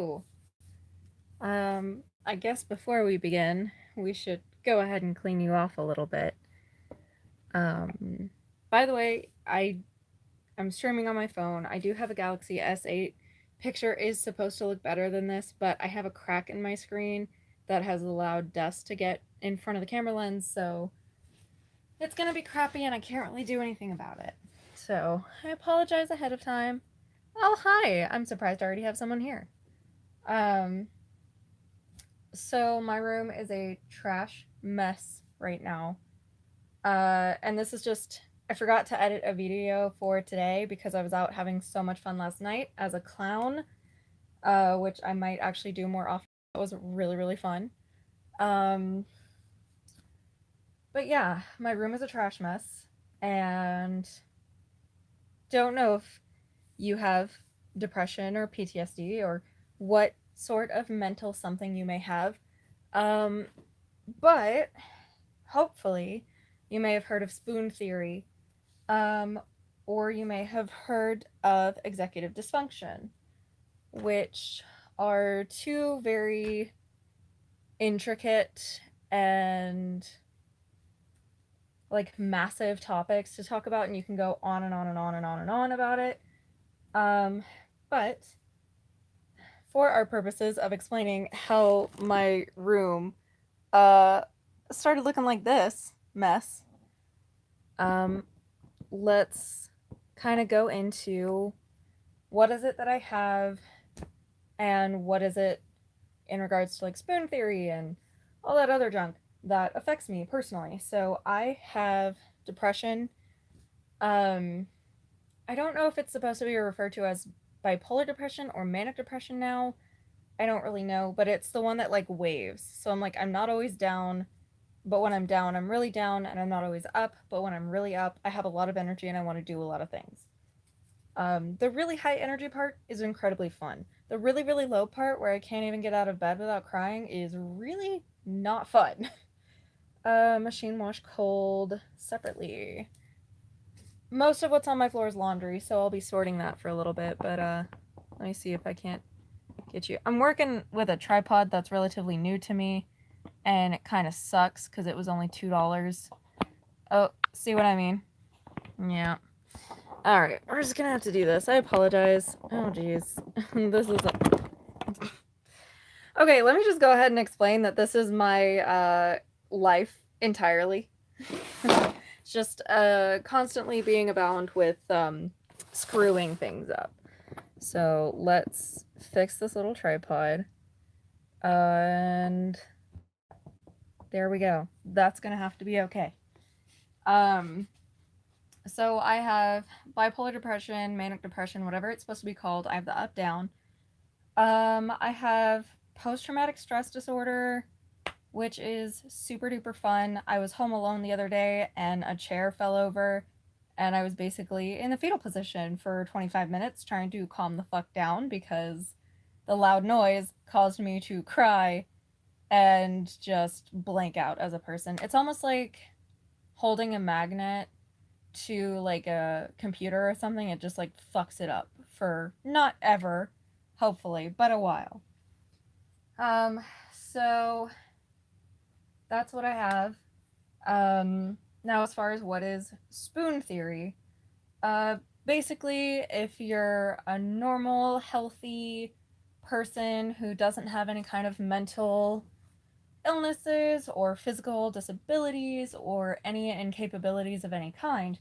you. I guess before we begin, we should go ahead and clean you off a little bit. Um, by the way, I'm streaming on my phone. I do have a Galaxy S8. Picture is supposed to look better than this, but I have a crack in my screen that has allowed dust to get in front of the camera lens, so it's gonna be crappy and I can't really do anything about it. So I apologize ahead of time. Oh, hi! I'm surprised I already have someone here. Um, so my room is a trash mess right now. And this is just, I forgot to edit a video for today because I was out having so much fun last night as a clown, which I might actually do more often. That was really, really fun. Um, but yeah, my room is a trash mess, and don't know if you have depression or PTSD or what sort of mental something you may have. Um, but hopefully, you may have heard of spoon theory, um, or you may have heard of executive dysfunction, which are two very intricate and like massive topics to talk about, and you can go on and on and on and on and on about it. But for our purposes of explaining how my room uh started looking like this mess, um let's kind of go into what is it that I have and what is it in regards to like spoon theory and all that other junk that affects me personally. So I have depression. um I don't know if it's supposed to be referred to as bipolar depression or manic depression now. I don't really know, but it's the one that like waves. So I'm like, I'm not always down, but when I'm down, I'm really down, and I'm not always up, but when I'm really up, I have a lot of energy and I want to do a lot of things. The really high energy part is incredibly fun. The really, really low part where I can't even get out of bed without crying is really not fun. Machine wash cold separately. Most of what's on my floor is laundry, so I'll be sorting that for a little bit, but let me see if I can't get you. I'm working with a tripod that's relatively new to me, and it kind of sucks because it was only $2. Oh, see what I mean? Yeah. Alright, we're just gonna have to do this. I apologize. Oh, jeez. This is okay, let me just go ahead and explain that this is my life entirely. Just constantly being abound with screwing things up. So let's fix this little tripod. And there we go. That's gonna have to be okay. So I have bipolar depression, manic depression, whatever it's supposed to be called. I have the up down. I have post-traumatic stress disorder, which is super duper fun. I was home alone the other day and a chair fell over, and I was basically in the fetal position for 25 minutes trying to calm the fuck down because the loud noise caused me to cry and just blank out as a person. It's almost like holding a magnet to like a computer or something. It just like fucks it up for not ever, hopefully, but a while. So that's what I have. Now as far as what is spoon theory, basically if you're a normal, healthy person who doesn't have any kind of mental illnesses or physical disabilities or any incapabilities of any kind,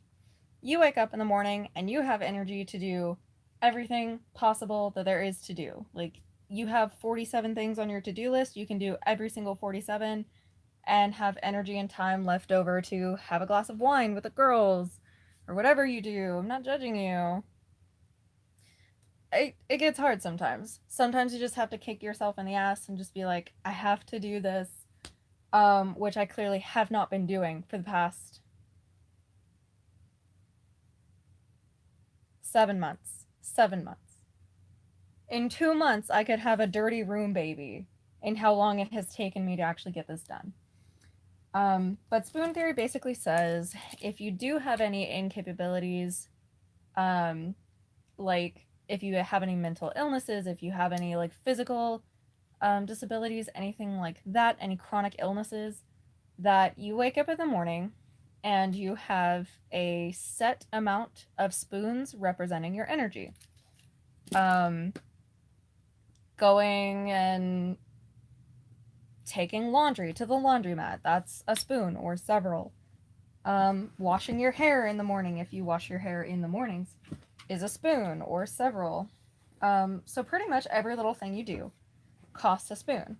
you wake up in the morning and you have energy to do everything possible that there is to do. Like, you have 47 things on your to-do list, you can do every single 47 and have energy and time left over to have a glass of wine with the girls or whatever you do. I'm not judging you. It gets hard sometimes. Sometimes you just have to kick yourself in the ass and just be like, I have to do this, which I clearly have not been doing for the past 7 months. 7 months. In 2 months, I could have a dirty room baby, in how long it has taken me to actually get this done. But spoon theory basically says if you do have any incapabilities, like if you have any mental illnesses, if you have any like physical disabilities, anything like that, any chronic illnesses, that you wake up in the morning and you have a set amount of spoons representing your energy. Going and taking laundry to the laundromat, that's a spoon or several. Washing your hair in the morning, if you wash your hair in the mornings, is a spoon or several. So pretty much every little thing you do costs a spoon.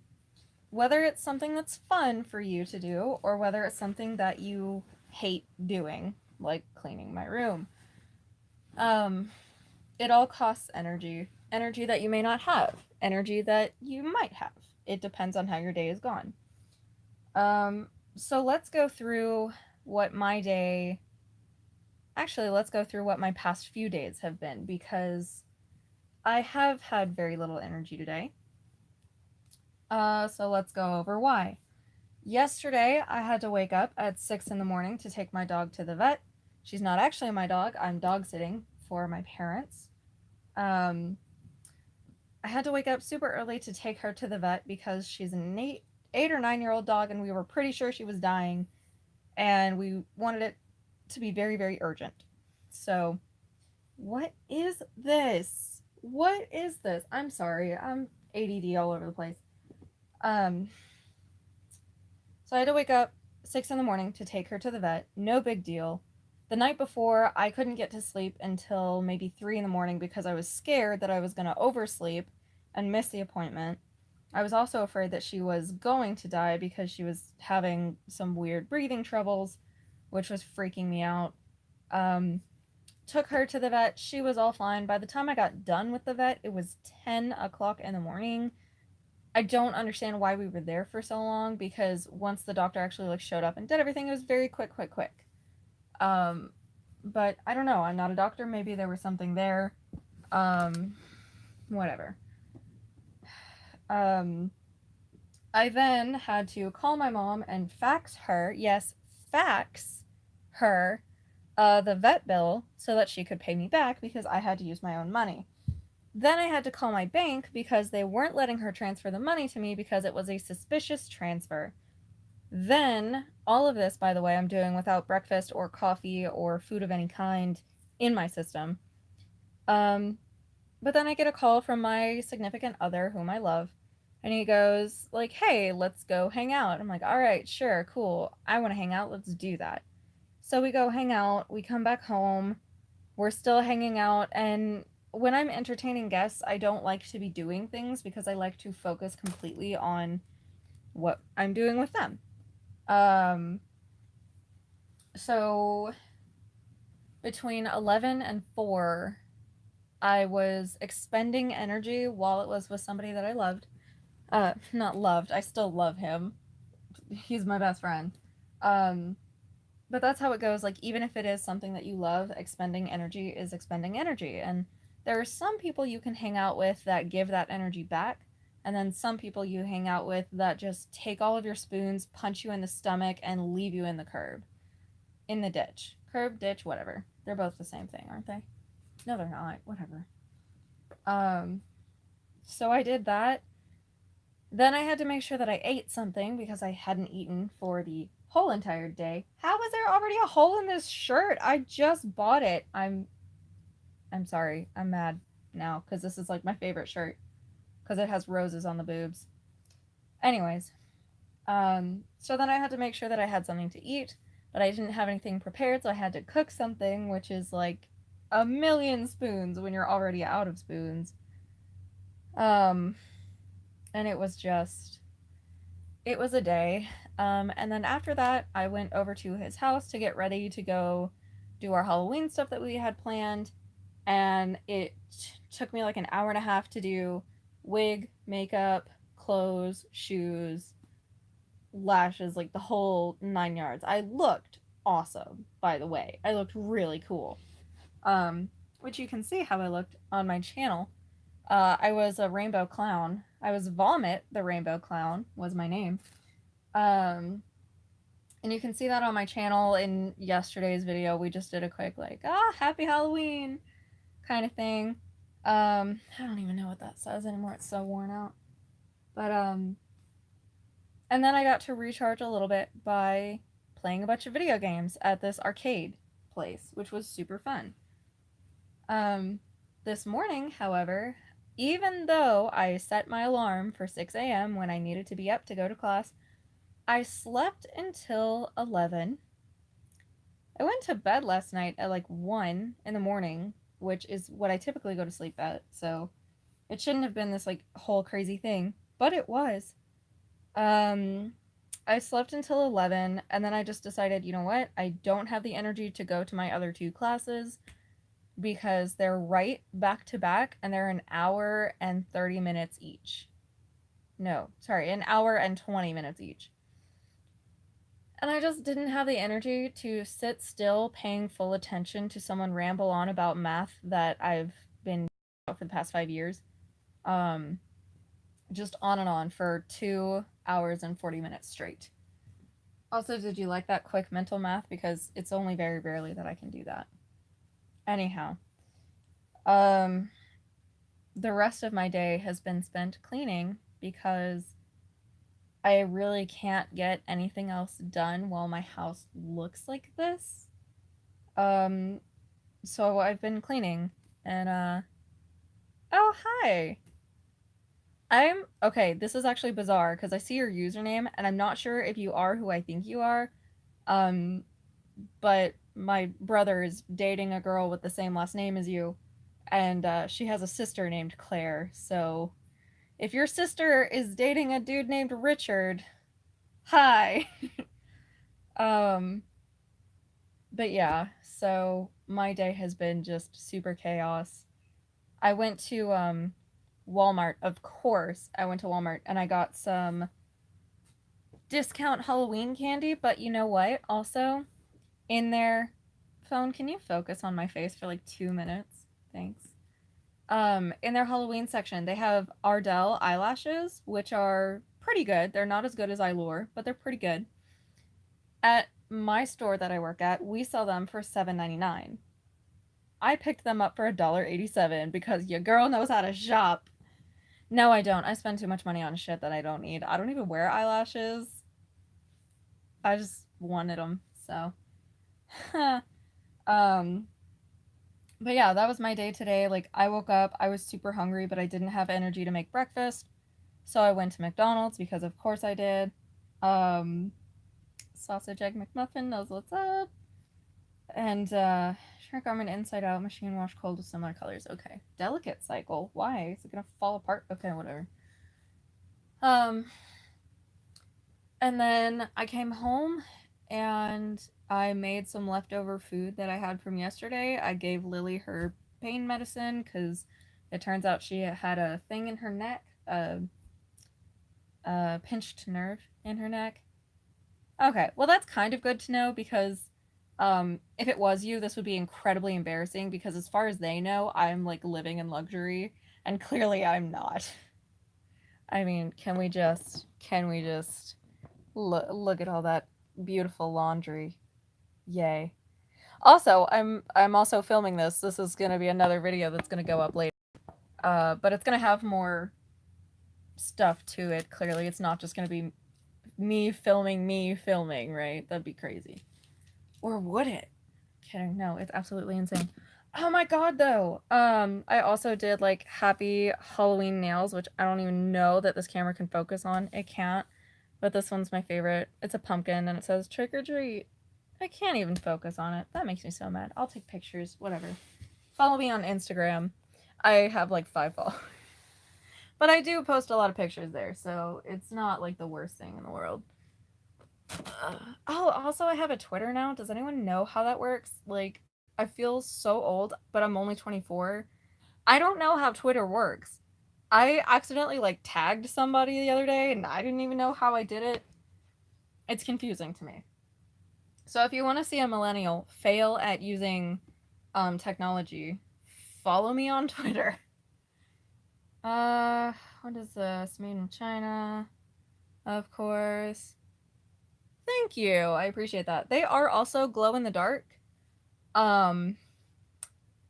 Whether it's something that's fun for you to do or whether it's something that you hate doing, like cleaning my room. It all costs energy. Energy that you may not have, energy that you might have. It depends on how your day is gone. So let's go through what my day. Actually, let's go through what my past few days have been, because I have had very little energy today. So let's go over why. Yesterday, I had to wake up at 6 in the morning to take my dog to the vet. She's not actually my dog. I'm dog sitting for my parents. I had to wake up super early to take her to the vet because she's an 8 or 9-year-old dog, and we were pretty sure she was dying, and we wanted it to be very, very urgent. So, what is this? What is this? I'm sorry. I'm ADD all over the place. So I had to wake up 6 in the morning to take her to the vet. No big deal. The night before, I couldn't get to sleep until maybe 3 in the morning because I was scared that I was going to oversleep and miss the appointment. I was also afraid that she was going to die because she was having some weird breathing troubles, which was freaking me out. Took her to the vet. She was all fine. By the time I got done with the vet, it was 10 o'clock in the morning. I don't understand why we were there for so long, because once the doctor actually like showed up and did everything, it was very quick. But I don't know. I'm not a doctor. Maybe there was something there. Whatever. I then had to call my mom and fax her, yes, fax her, the vet bill so that she could pay me back because I had to use my own money. Then I had to call my bank because they weren't letting her transfer the money to me because it was a suspicious transfer. Then, all of this, by the way, I'm doing without breakfast or coffee or food of any kind in my system. But then I get a call from my significant other, whom I love, and he goes, like, hey, let's go hang out. I'm like, all right, sure, cool. I want to hang out. Let's do that. So we go hang out. We come back home. We're still hanging out, and when I'm entertaining guests, I don't like to be doing things because I like to focus completely on what I'm doing with them. So between 11 and 4, I was expending energy while it was with somebody that I loved. Not loved, I still love him. He's my best friend. But that's how it goes. Like, even if it is something that you love, expending energy is expending energy. And there are some people you can hang out with that give that energy back, and then some people you hang out with that just take all of your spoons, punch you in the stomach, and leave you in the curb. In the ditch. Curb, ditch, whatever. They're both the same thing, aren't they? No, they're not. Whatever. So I did that. Then I had to make sure that I ate something because I hadn't eaten for the whole entire day. How is there already a hole in this shirt? I just bought it. I'm sorry. I'm mad now because this is like my favorite shirt because it has roses on the boobs. Anyways, so then I had to make sure that I had something to eat, but I didn't have anything prepared, so I had to cook something, which is like a million spoons when you're already out of spoons. And it was a day. And then after that, I went over to his house to get ready to go do our Halloween stuff that we had planned. And it took me like an hour and a half to do wig, makeup, clothes, shoes, lashes, like the whole 9 yards. I looked awesome, by the way. I looked really cool. Which you can see how I looked on my channel. I was a rainbow clown. I was Vomit the Rainbow Clown was my name. And you can see that on my channel in yesterday's video. We just did a quick like, happy Halloween kind of thing. I don't even know what that says anymore. It's so worn out. But and then I got to recharge a little bit by playing a bunch of video games at this arcade place, which was super fun. Um, this morning, however, even though I set my alarm for 6 a.m. when I needed to be up to go to class, I slept until 11. I went to bed last night at like 1 in the morning, which is what I typically go to sleep at, so it shouldn't have been this like whole crazy thing, but it was. Um, I slept until 11, and then I just decided, you know what? I don't have the energy to go to my other two classes because they're right back to back and they're an hour and 30 minutes each. No, sorry, an hour and 20 minutes each. And I just didn't have the energy to sit still paying full attention to someone ramble on about math that I've been for the past 5 years. Um, just on and on for 2 hours and 40 minutes straight. Also, did you like that quick mental math? Because it's only very rarely that I can do that. Anyhow, um, the rest of my day has been spent cleaning because I really can't get anything else done while my house looks like this. Um, so I've been cleaning and oh, hi. I'm okay, this is actually bizarre because I see your username and I'm not sure if you are who I think you are. Um, but my brother is dating a girl with the same last name as you, and she has a sister named Claire. So if your sister is dating a dude named Richard, hi. um, but yeah, so my day has been just super chaos. I went to Walmart, of course. I went to Walmart and I got some discount Halloween candy, but you know what? Also, in their phone, can you focus on my face for like 2 minutes? Thanks. In their Halloween section, they have Ardell eyelashes, which are pretty good. They're not as good as Eylure, but they're pretty good. At my store that I work at, we sell them for $7.99. I picked them up for $1.87 because your girl knows how to shop. No, I don't. I spend too much money on shit that I don't need. I don't even wear eyelashes. I just wanted them, so. um, but yeah, that was my day today. Like, I woke up, I was super hungry, but I didn't have energy to make breakfast. So I went to McDonald's because, of course, I did. Um, Sausage Egg McMuffin knows what's up. And, Shrink Armor Inside Out Machine Wash Cold with similar colors. Okay. Delicate Cycle. Why? Is it gonna fall apart? Okay, whatever. Um, and then I came home and I made some leftover food that I had from yesterday. I gave Lily her pain medicine because it turns out she had a thing in her neck, a pinched nerve in her neck. Okay, well, that's kind of good to know because if it was you, this would be incredibly embarrassing because, as far as they know, I'm like living in luxury, and clearly I'm not. I mean, can we just look at all that beautiful laundry? Yay. Also, I'm also filming this. This is going to be another video that's going to go up later. But it's going to have more stuff to it. Clearly, it's not just going to be me filming, right? That'd be crazy. Or would it? Kidding. No, it's absolutely insane. Oh my god, though. I also did like happy Halloween nails, which I don't even know that this camera can focus on. It can't. But this one's my favorite. It's a pumpkin and it says trick or treat. I can't even focus on it. That makes me so mad. I'll take pictures, whatever. Follow me on Instagram. I have like 5 followers. But I do post a lot of pictures there, so it's not like the worst thing in the world. Oh, also, I have a Twitter now. Does anyone know how that works? Like, I feel so old, but I'm only 24. I don't know how Twitter works. I accidentally like tagged somebody the other day and I didn't even know how I did it. It's confusing to me. So if you want to see a millennial fail at using technology, follow me on Twitter. What is this? Made in China, of course. Thank you. I appreciate that. They are also glow in the dark, um,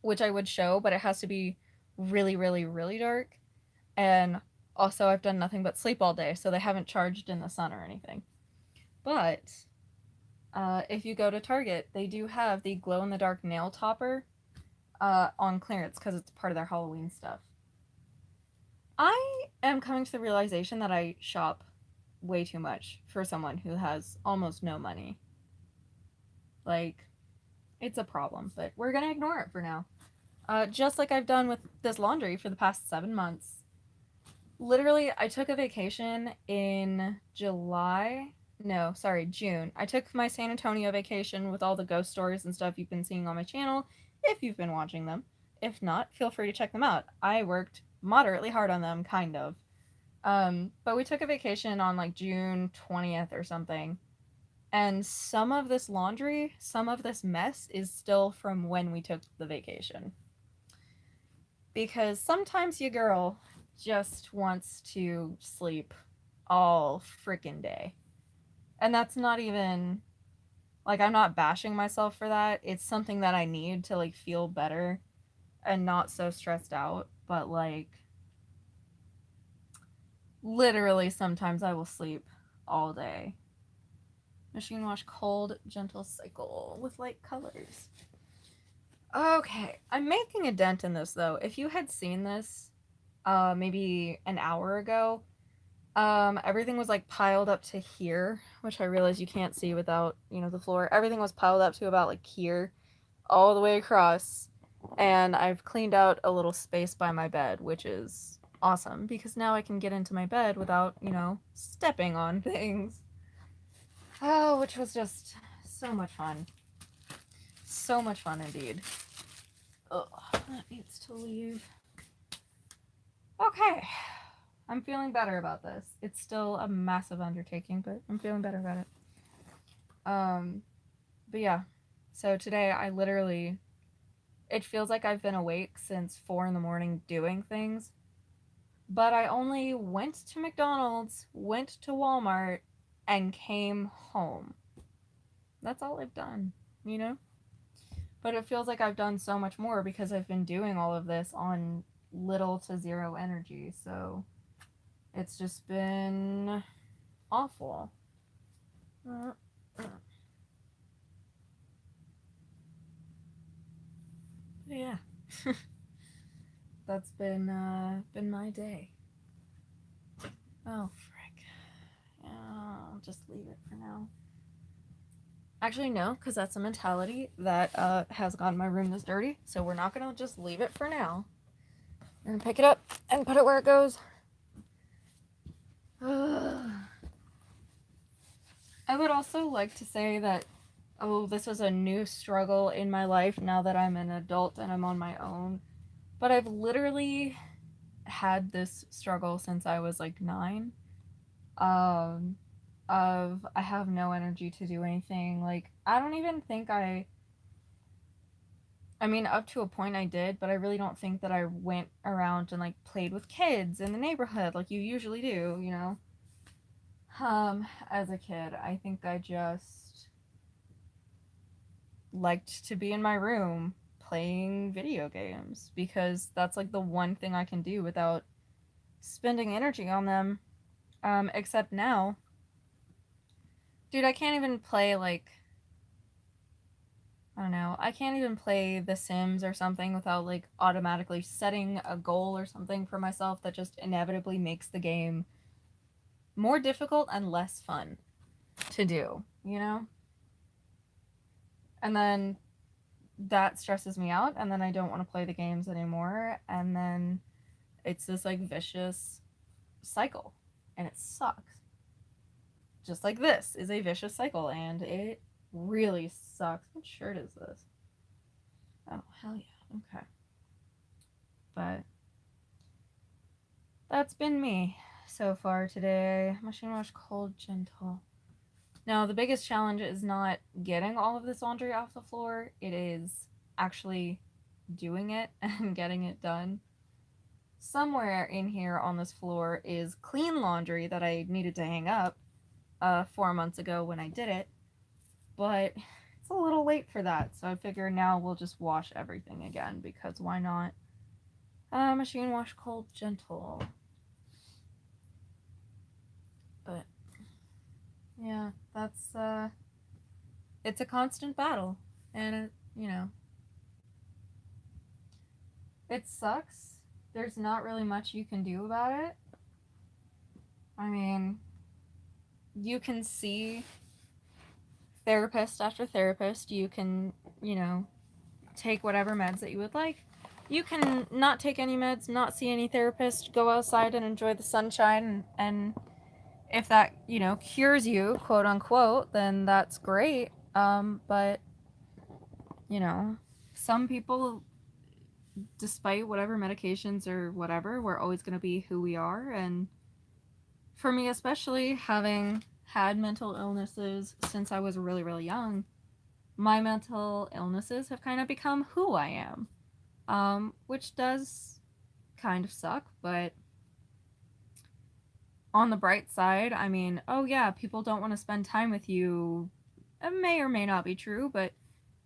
which I would show, but it has to be really, really, really dark. And also, I've done nothing but sleep all day, so they haven't charged in the sun or anything. But if you go to Target, they do have the glow in the dark nail topper on clearance because it's part of their Halloween stuff. I am coming to the realization that I shop way too much for someone who has almost no money. Like, it's a problem, but we're gonna ignore it for now. Just like I've done with this laundry for the past 7 months. Literally, I took a vacation in July. No, sorry, June. I took my San Antonio vacation with all the ghost stories and stuff you've been seeing on my channel, if you've been watching them. If not, feel free to check them out. I worked moderately hard on them, kind of. But we took a vacation on like June 20th or something. And some of this laundry, some of this mess is still from when we took the vacation. Because sometimes your girl just wants to sleep all freaking day. And that's not even like I'm not bashing myself for that. It's something that I need to like feel better and not so stressed out. But like literally sometimes I will sleep all day. Machine wash cold, gentle cycle with light colors. Okay, I'm making a dent in this though. If you had seen this maybe an hour ago, everything was like piled up to here, which I realize you can't see without, the floor. Everything was piled up to about like here, all the way across. And I've cleaned out a little space by my bed, which is awesome because now I can get into my bed without, stepping on things. Oh, which was just so much fun. So much fun indeed. Ugh, that needs to leave. Okay. I'm feeling better about this. It's still a massive undertaking, but I'm feeling better about it. But yeah. So today I literally, it feels like I've been awake since 4 in the morning doing things. But I only went to McDonald's, went to Walmart, and came home. That's all I've done, But it feels like I've done so much more because I've been doing all of this on little to zero energy. So it's just been awful. Yeah. That's been my day. Oh frick. Yeah, I'll just leave it for now. Actually, no, because that's a mentality that has gotten my room this dirty. So we're not gonna just leave it for now. We're gonna pick it up and put it where it goes. I would also like to say that, this was a new struggle in my life now that I'm an adult and I'm on my own. But I've literally had this struggle since I was like 9. Of I have no energy to do anything. Like, I don't even think I mean, up to a point I did, but I really don't think that I went around and like played with kids in the neighborhood like you usually do. As a kid, I think I just liked to be in my room playing video games because that's like the one thing I can do without spending energy on them. Except now, dude, I can't even play like, I don't know, I can't even play The Sims or something without like automatically setting a goal or something for myself that just inevitably makes the game more difficult and less fun to do. And then that stresses me out, and then I don't want to play the games anymore, and then it's this like vicious cycle, and it sucks. Just like this is a vicious cycle, and it really sucks. What shirt is this? Oh, hell yeah. Okay. But that's been me so far today. Machine wash cold, gentle. Now, the biggest challenge is not getting all of this laundry off the floor. It is actually doing it and getting it done. Somewhere in here on this floor is clean laundry that I needed to hang up 4 months ago when I did it. But it's a little late for that, so I figure now we'll just wash everything again because why not? Machine wash cold gentle. But yeah, that's it's a constant battle, and it, you know, it sucks. There's not really much you can do about it. I mean, you can see therapist after therapist. You can, you know, take whatever meds that you would like. You can not take any meds, not see any therapist, go outside and enjoy the sunshine, and if that, you know, cures you, quote unquote, then that's great. But, you know, some people, despite whatever medications or whatever, we're always going to be who we are. And for me, especially having had mental illnesses since I was really, really young, my mental illnesses have kind of become who I am, which does kind of suck, but on the bright side, I mean, oh yeah, people don't want to spend time with you. It may or may not be true, but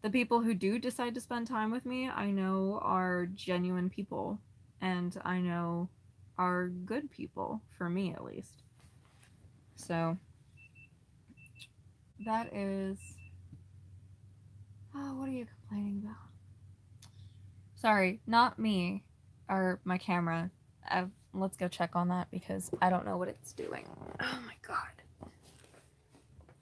the people who do decide to spend time with me, I know are genuine people, and I know are good people, for me at least. So, that is. Oh, what are you complaining about? Sorry, not me, or my camera. Let's go check on that because I don't know what it's doing. Oh my god.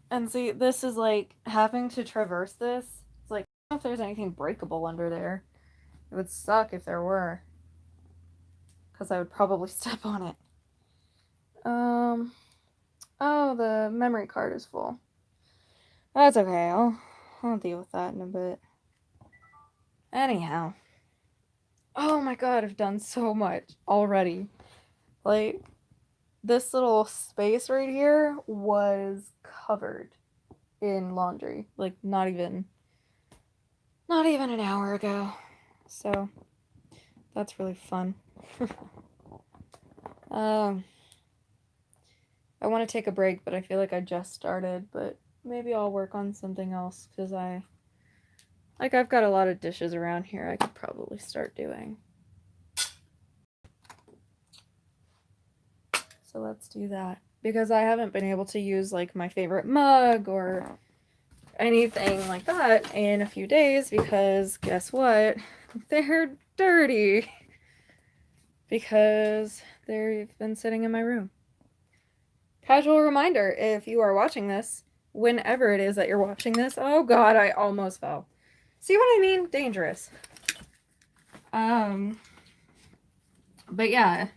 And see, this is like having to traverse this. It's like, I don't know if there's anything breakable under there. It would suck if there were, because I would probably step on it. Oh, the memory card is full. That's okay. I'll deal with that in a bit. Anyhow. Oh my god, I've done so much already. Like, this little space right here was covered in laundry. Like, not even an hour ago. So, that's really fun. I want to take a break, but I feel like I just started, but maybe I'll work on something else, because I've got a lot of dishes around here I could probably start doing. So let's do that. Because I haven't been able to use, like, my favorite mug or anything like that in a few days, because guess what? They're dirty. Because they've been sitting in my room. Casual reminder, if you are watching this, whenever it is that you're watching this, oh god, I almost fell. See what I mean? Dangerous. But yeah,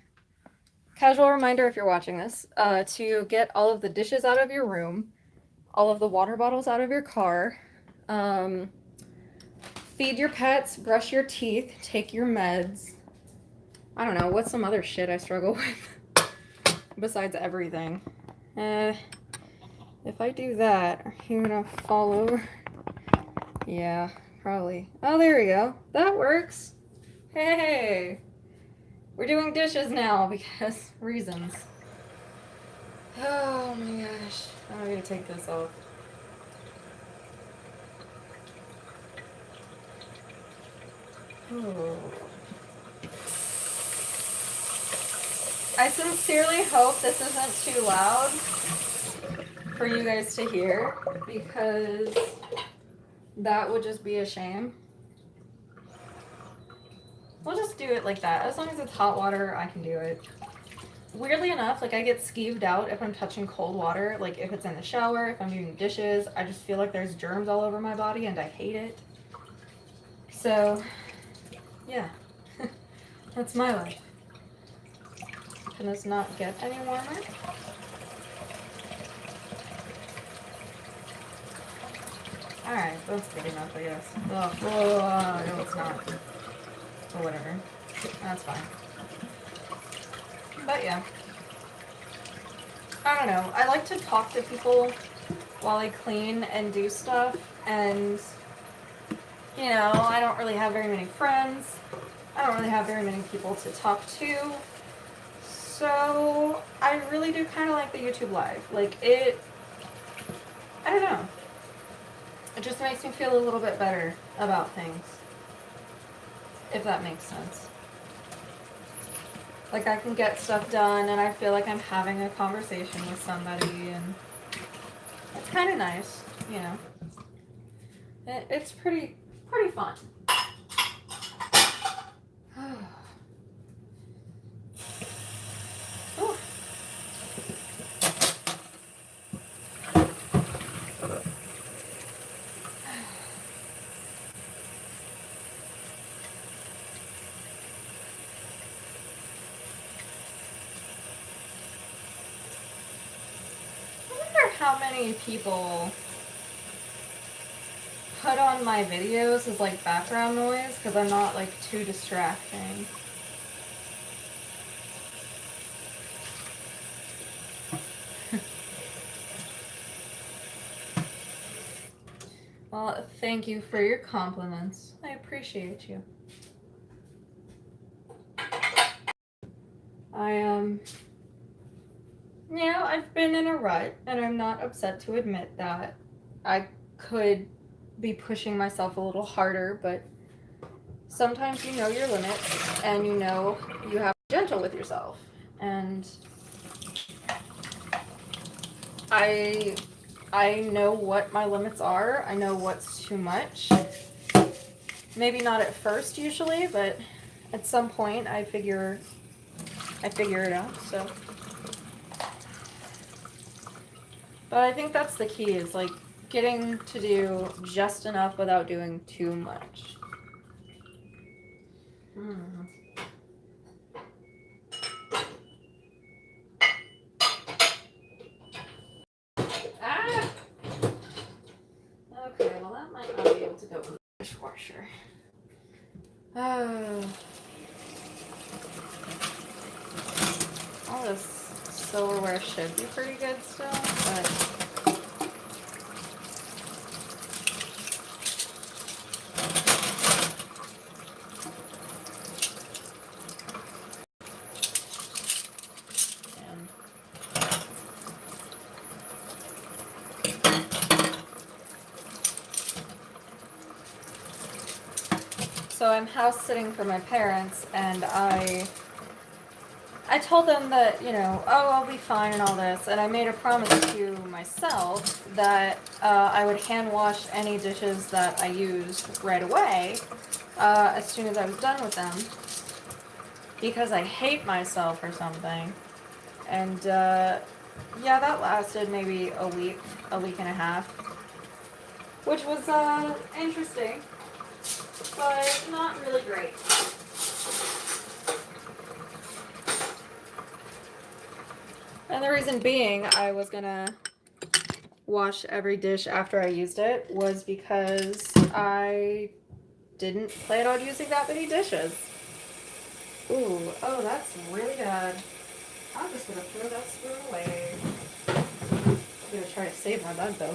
casual reminder if you're watching this, to get all of the dishes out of your room, all of the water bottles out of your car, feed your pets, brush your teeth, take your meds. I don't know, what's some other shit I struggle with besides everything? If I do that, are you gonna fall over? Yeah, probably. Oh, there we go. That works. Hey! We're doing dishes now because reasons. Oh my gosh. I'm gonna take this off. Oh. I sincerely hope this isn't too loud for you guys to hear, because that would just be a shame. We'll just do it like that. As long as it's hot water, I can do it. Weirdly enough, like, I get skeeved out if I'm touching cold water. Like, if it's in the shower, if I'm doing dishes, I just feel like there's germs all over my body and I hate it. So, yeah. That's my life. Can this not get any warmer? Alright, that's good enough, I guess. Oh, no, it's not. Or whatever. That's fine. But yeah. I don't know. I like to talk to people while I clean and do stuff, and, you know, I don't really have very many friends. I don't really have very many people to talk to. So I really do kind of like the YouTube Live. Like, I don't know. It just makes me feel a little bit better about things, if that makes sense. Like, I can get stuff done and I feel like I'm having a conversation with somebody, and it's kind of nice, you know. It's pretty fun. Ooh. I wonder how many people put on my videos as like background noise because I'm not like too distracting. Well, thank you for your compliments. I appreciate you. I've been in a rut, and I'm not upset to admit that. I could be pushing myself a little harder, but sometimes you know your limits, and you know you have to be gentle with yourself. And I know what my limits are. I know what's too much. Maybe not at first usually, but at some point I figure it out. So, but I think that's the key, is like getting to do just enough without doing too much. Ah! Okay, well that might not be able to go in the dishwasher. Oh. All this silverware should be pretty good still, but so I'm house sitting for my parents, and I told them that, you know, oh, I'll be fine and all this, and I made a promise to myself that I would hand wash any dishes that I used right away as soon as I was done with them, because I hate myself or something. And yeah, that lasted maybe a week and a half, which was interesting, but not really great. And the reason being I was gonna wash every dish after I used it was because I didn't plan on using that many dishes. Ooh, oh, that's really bad. I'm just gonna throw that spoon away. I'm gonna try to save my bug though.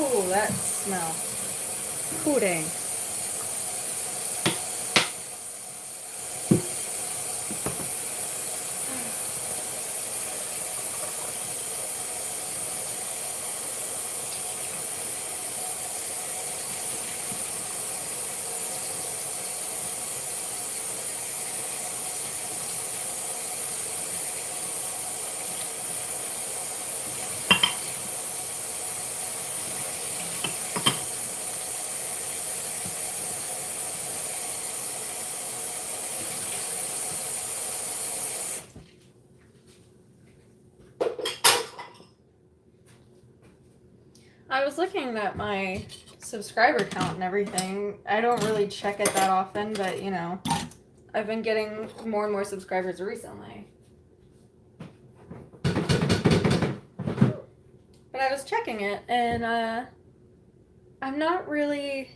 Ooh, that smell. Pudding. I was looking at my subscriber count and everything. I don't really check it that often, but you know, I've been getting more and more subscribers recently. But I was checking it, and I'm not really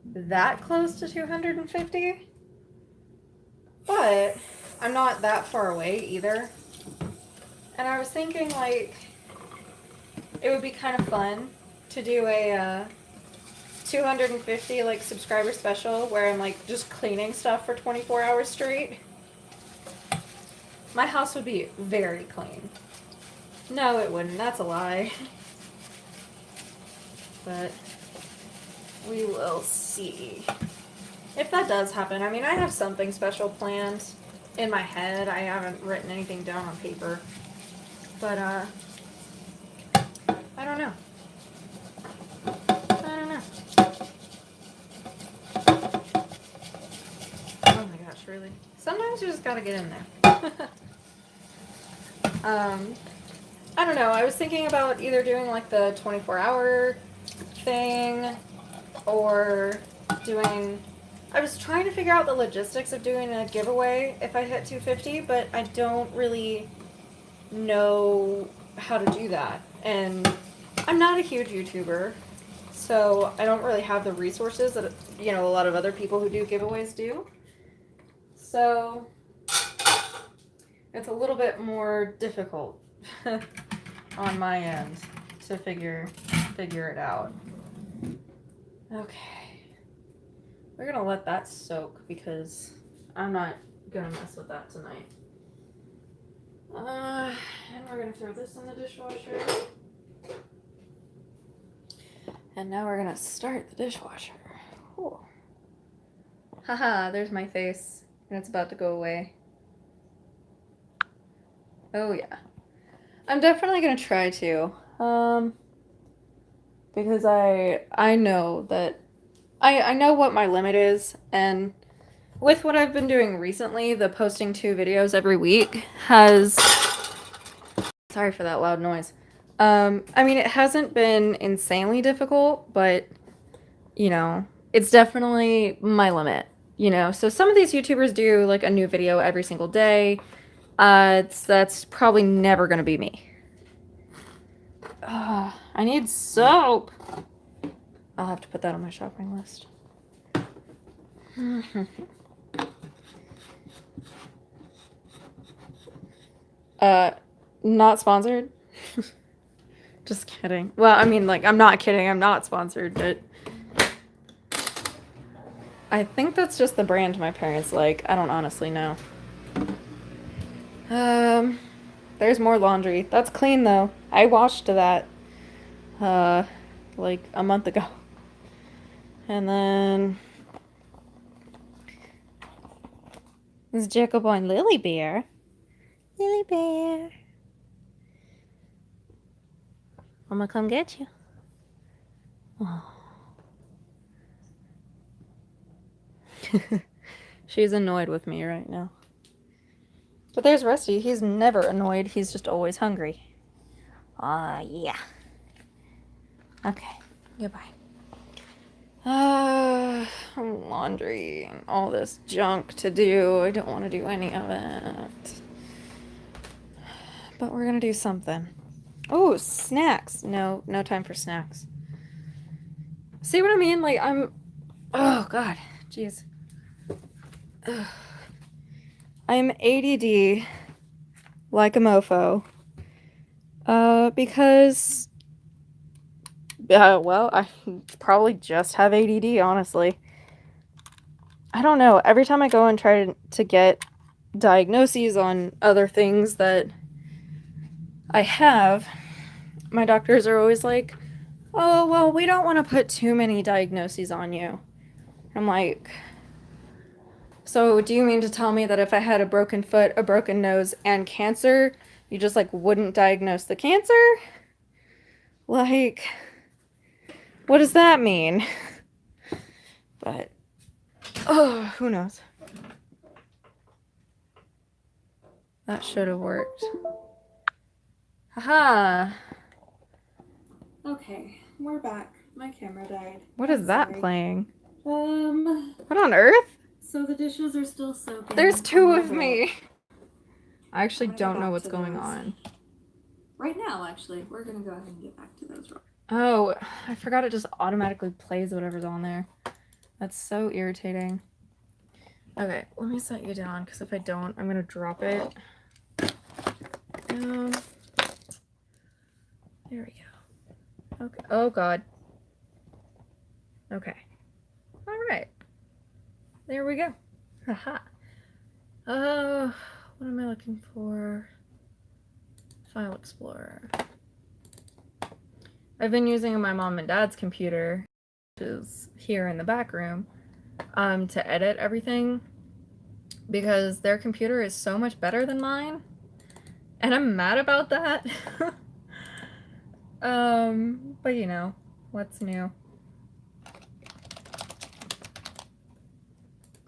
that close to 250, but I'm not that far away either. And I was thinking, like, it would be kind of fun to do a 250 like subscriber special where I'm like just cleaning stuff for 24 hours straight. My house would be very clean. No, it wouldn't. That's a lie. But we will see. If that does happen, I mean, I have something special planned in my head. I haven't written anything down on paper. But, I don't know. I don't know. Oh my gosh, really? Sometimes you just gotta get in there. I don't know. I was thinking about either doing like the 24-hour thing or doing. I was trying to figure out the logistics of doing a giveaway if I hit 250, but I don't really know how to do that. And I'm not a huge YouTuber, so I don't really have the resources that, you know, a lot of other people who do giveaways do. So it's a little bit more difficult on my end to figure it out. Okay. We're gonna let that soak because I'm not gonna mess with that tonight. And we're gonna throw this in the dishwasher. And now we're gonna start the dishwasher. Cool. Haha, there's my face. And it's about to go away. Oh yeah. I'm definitely gonna try to. Because I know that I know what my limit is, and with what I've been doing recently, the posting 2 videos every week has, sorry for that loud noise. I mean, it hasn't been insanely difficult, but you know, it's definitely my limit, you know. So some of these YouTubers do like a new video every single day. That's probably never gonna be me. I need soap. I'll have to put that on my shopping list. Not sponsored. Just kidding. Well, I mean, like, I'm not kidding. I'm not sponsored, but I think that's just the brand my parents like. I don't honestly know. There's more laundry. That's clean though. I washed that, like a month ago. And then this Jacob and Lily Bear. Lily Bear. I'm gonna come get you. Oh. She's annoyed with me right now. But there's Rusty. He's never annoyed. He's just always hungry. Yeah. Okay. Goodbye. Laundry and all this junk to do. I don't want to do any of it. But we're gonna do something. Oh, snacks. No time for snacks. See what I mean? Like, oh, God. Jeez. Ugh. I'm ADD like a mofo. Because, well, I probably just have ADD, honestly. I don't know. Every time I go and try to get diagnoses on other things that I have, my doctors are always like, oh, well, we don't want to put too many diagnoses on you. I'm like, so do you mean to tell me that if I had a broken foot, a broken nose, and cancer, you just, like, wouldn't diagnose the cancer? Like, what does that mean? But, oh, who knows? That should have worked. Haha. Okay, we're back. My camera died. What is that playing? What on earth? So the dishes are still soaking. There's 2 of me. I actually don't know what's going on. Right now, actually. We're gonna go ahead and get back to those. Oh, I forgot it just automatically plays whatever's on there. That's so irritating. Okay, let me set you down, because if I don't, I'm gonna drop it. There we go. Okay. Oh, God. Okay. All right. There we go. Haha. What am I looking for? File Explorer. I've been using my mom and dad's computer, which is here in the back room, to edit everything because their computer is so much better than mine, and I'm mad about that. But you know, what's new?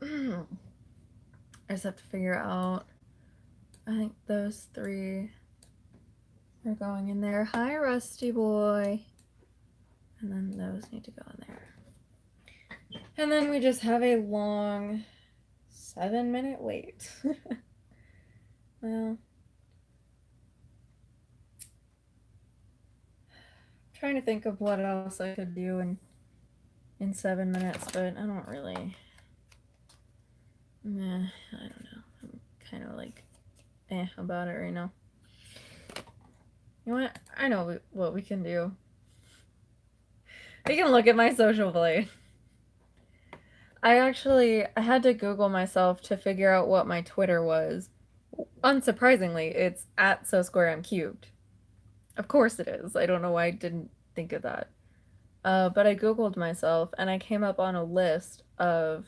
I just have to figure out, I think those three are going in there. Hi, Rusty boy. And then those need to go in there. And then we just have a long 7-minute wait. Well, trying to think of what else I could do in 7 minutes, but I don't really. Nah, I don't know. I'm kind of like about it right now. You know what? I know what we can do. We can look at my social blade. I had to Google myself to figure out what my Twitter was. Unsurprisingly, it's at so square I'm cubed. Of course it is. I don't know why I didn't think of that. But I Googled myself and I came up on a list of,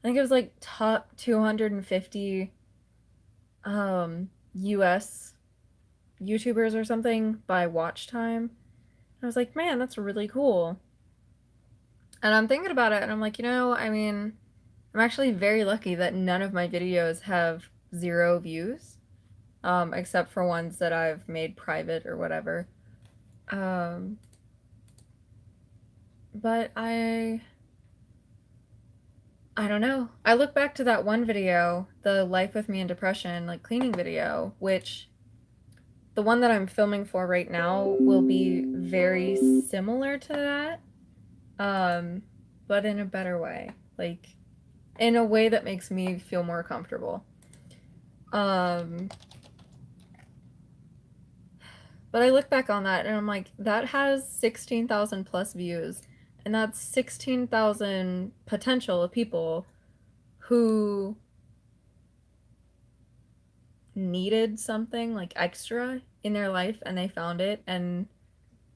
I think it was like top 250 US YouTubers or something by watch time. I was like, man, that's really cool. And I'm thinking about it and I'm like, I mean, I'm actually very lucky that none of my videos have 0 views, except for ones that I've made private or whatever. But I don't know. I look back to that one video, the Life with Me in Depression, like cleaning video, which the one that I'm filming for right now will be very similar to that, but in a better way, like in a way that makes me feel more comfortable. But I look back on that and I'm like, that has 16,000 plus views, and that's 16,000 potential people who needed something like extra in their life and they found it, and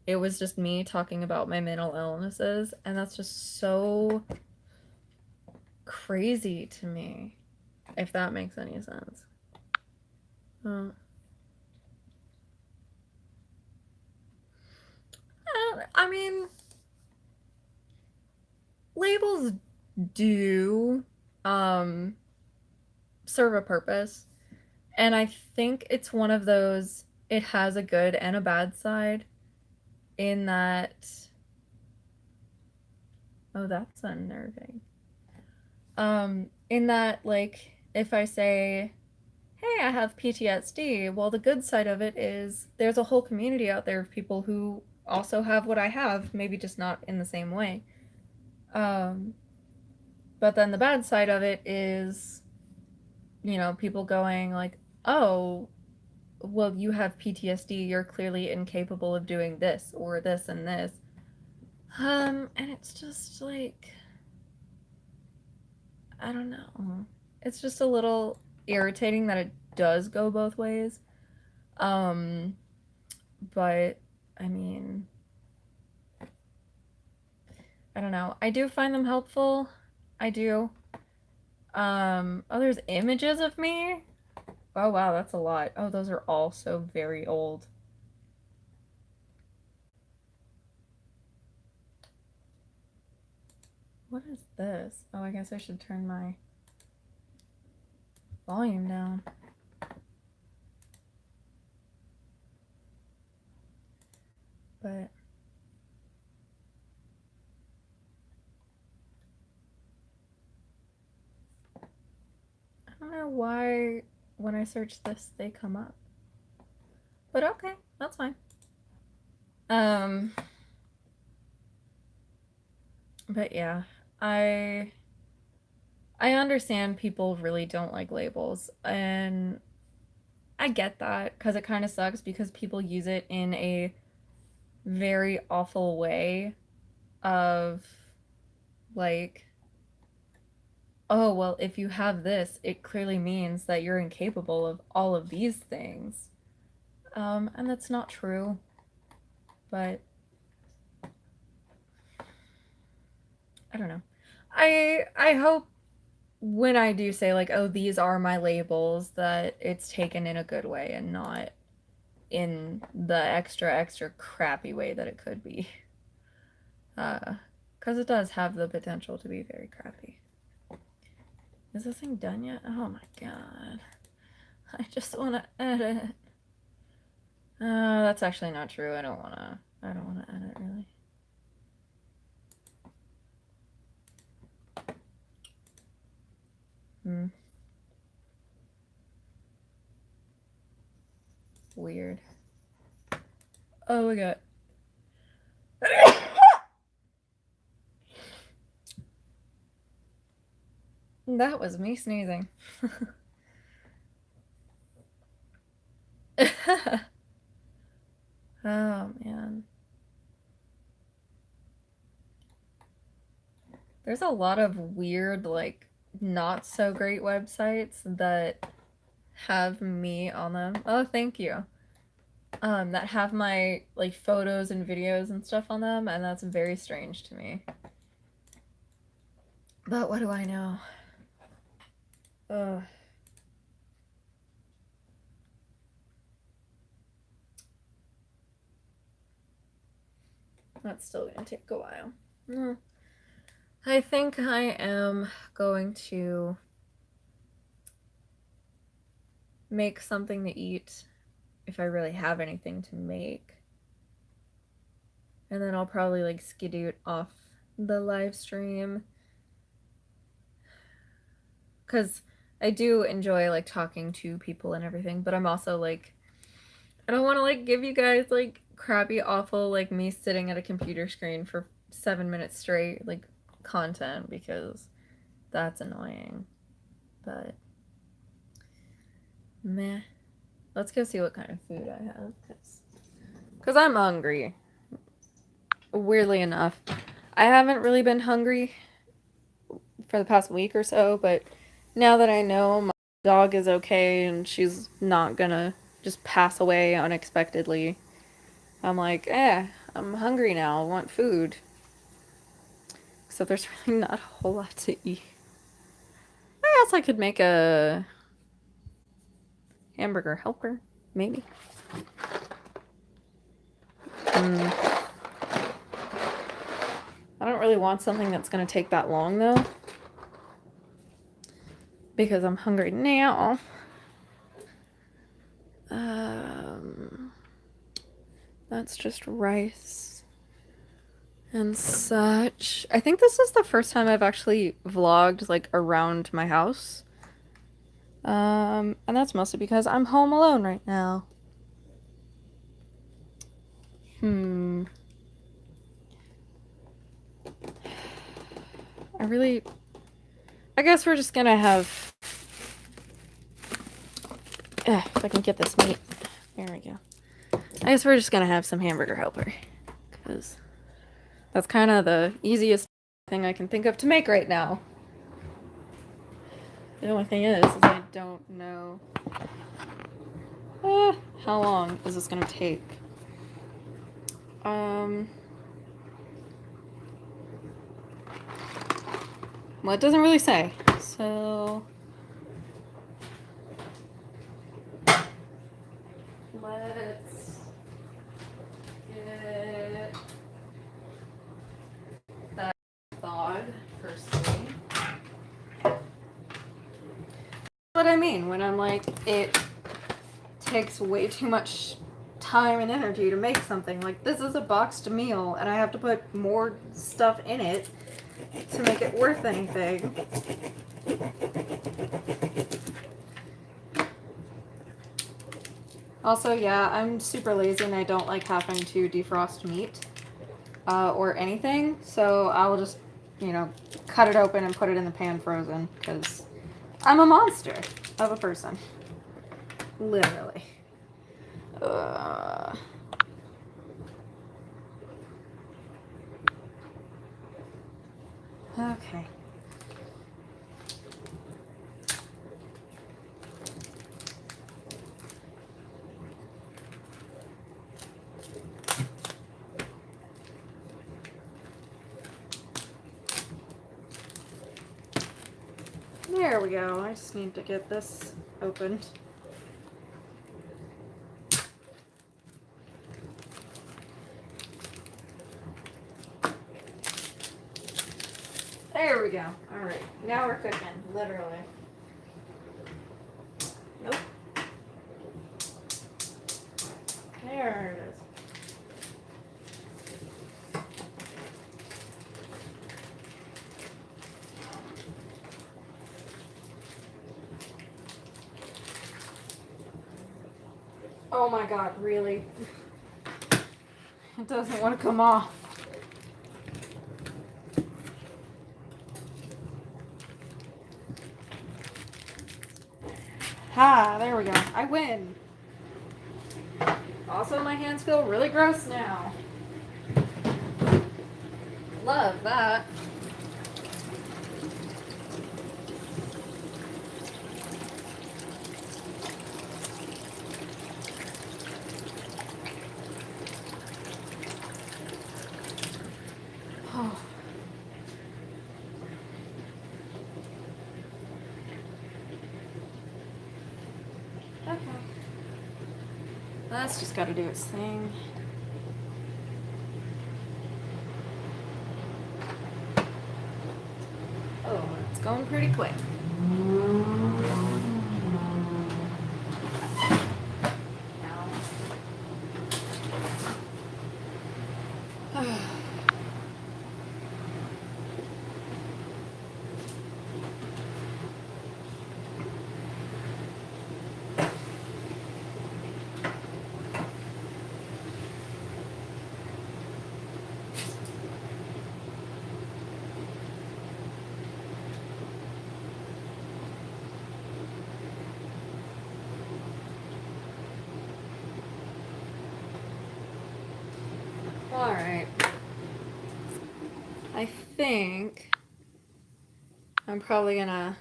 it was just me talking about my mental illnesses, and that's just so crazy to me, if that makes any sense. I mean, labels do serve a purpose, and I think it's one of those, it has a good and a bad side in that, oh, that's unnerving. In that, like, if I say, hey, I have PTSD, well, the good side of it is there's a whole community out there of people who also have what I have, maybe just not in the same way. But then the bad side of it is, people going like, oh, well, you have PTSD, you're clearly incapable of doing this or this and this. And it's just like, I don't know. It's just a little irritating that it does go both ways. But I mean, I don't know. I do find them helpful. I do. Oh, there's images of me. Oh, wow, that's a lot. Oh, those are all so very old. What is this? Oh, I guess I should turn my volume down. But I don't know why when I search this they come up. But okay, that's fine. But yeah, I understand people really don't like labels, and I get that because it kind of sucks because people use it in a very awful way of like, oh, well, if you have this, it clearly means that you're incapable of all of these things. And that's not true, but I don't know. I hope when I do say like, oh, these are my labels, that it's taken in a good way and not in the extra crappy way that it could be. Because it does have the potential to be very crappy. Is this thing done yet? Oh my god. I just want to edit. That's actually not true. I don't want to edit, really. Weird. Oh my god. That was me sneezing. Oh man. There's a lot of weird, like, not so great websites that have me on them. Oh, thank you. That have my, like, photos and videos and stuff on them, and that's very strange to me. But what do I know? Ugh. That's still gonna take a while. I think I am going to make something to eat if I really have anything to make. And then I'll probably like skedoot off the live stream. Because I do enjoy like talking to people and everything, but I'm also like, I don't want to like give you guys like crappy, awful, like me sitting at a computer screen for 7 minutes straight, like content, because that's annoying. But meh. Let's go see what kind of food I have. Because I'm hungry. Weirdly enough. I haven't really been hungry for the past week or so, but now that I know my dog is okay and she's not gonna just pass away unexpectedly, I'm like, I'm hungry now. I want food. So there's really not a whole lot to eat. I guess I could make a hamburger helper, maybe. I don't really want something that's gonna take that long though, because I'm hungry now. That's just rice and such. I think this is the first time I've actually vlogged like around my house. And that's mostly because I'm home alone right now. I guess we're just gonna have, if I can get this meat. There we go. I guess we're just gonna have some hamburger helper, because that's kind of the easiest thing I can think of to make right now. The only thing is I don't know how long is this gonna take. Well, it doesn't really say, so let's get that thawed firstly. What I mean when I'm like, it takes way too much time and energy to make something. Like, this is a boxed meal, and I have to put more stuff in it to make it worth anything. Also, yeah, I'm super lazy and I don't like having to defrost meat or anything, so I'll just, cut it open and put it in the pan frozen, because I'm a monster of a person. Literally. Okay. There we go. I just need to get this opened. There we go. Alright, now we're cooking, literally. Nope. There it is. Oh my god, really? It doesn't want to come off. Ha, there we go. I win. Also, my hands feel really gross now. Love that. Oh. Okay. That's just got to do its thing. Oh, it's going pretty quick. Alright. I think I'm probably gonna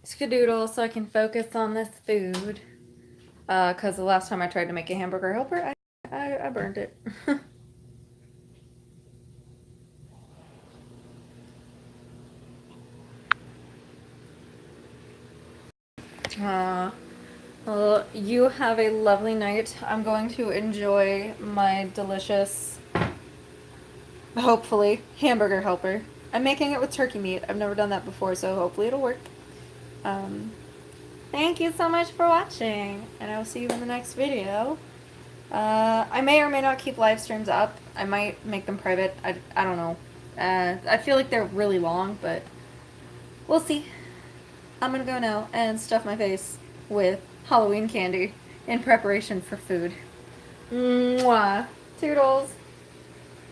skedoodle so I can focus on this food. Because the last time I tried to make a hamburger helper, I burned it. Well, you have a lovely night. I'm going to enjoy my delicious, hopefully, hamburger helper. I'm making it with turkey meat. I've never done that before, so hopefully it'll work. Thank you so much for watching, and I will see you in the next video. I may or may not keep live streams up. I might make them private. I don't know. I feel like they're really long, but we'll see. I'm gonna go now and stuff my face with Halloween candy in preparation for food. Mwah. Toodles.